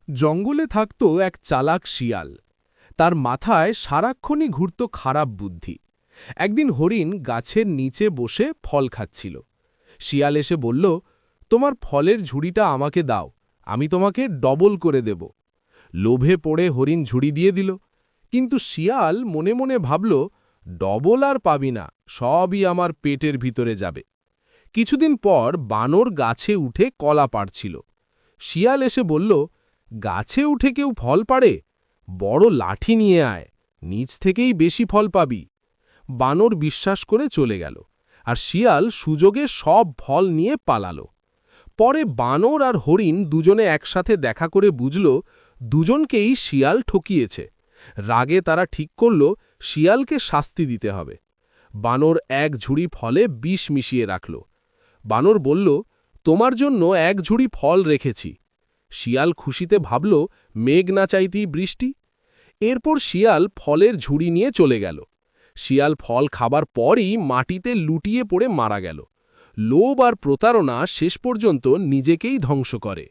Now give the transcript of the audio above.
জঙ্গলে থাকত এক চালাক শিয়াল। তার মাথায় সারাক্ষণই ঘুরত খারাপ বুদ্ধি। একদিন হরিণ গাছের নিচে বসে ফল খাচ্ছিল। শিয়াল এসে বলল, তোমার ফলের ঝুড়িটা আমাকে দাও, আমি তোমাকে ডবল করে দেব। লোভে পড়ে হরিণ ঝুড়ি দিয়ে দিল। কিন্তু শিয়াল মনে মনে ভাবল, ডবল আর পাবি না, সবই আমার পেটের ভিতরে যাবে। কিছুদিন পর বানর গাছে উঠে কলা পাড়ছিল। শিয়াল এসে বলল, গাছে উঠে কেউ ফল পাড়ে? বড় লাঠি নিয়ে আয়, নিচ থেকেই বেশি ফল পাবি। বানর বিশ্বাস করে চলে গেল, আর শিয়াল সুযোগে সব ফল নিয়ে পালালো। পরে বানর আর হরিণ দুজনে একসাথে দেখা করে বুঝল, দুজনকেই শিয়াল ঠকিয়েছে। রাগে তারা ঠিক করল, শিয়ালকে শাস্তি দিতে হবে। বানর এক ঝুড়ি ফলে বিষ মিশিয়ে রাখল। বানর বলল, তোমার জন্য এক ঝুড়ি ফল রেখেছি। শিয়াল খুশিতে ভাবল, মেঘ না চাইতেই বৃষ্টি। এরপর শিয়াল ফলের ঝুড়ি নিয়ে চলে গেল। শিয়াল ফল খাবার পরই মাটিতে লুটিয়ে পড়ে মারা গেল। লোভ আর প্রতারণা শেষ পর্যন্ত নিজেকেই ধ্বংস করে।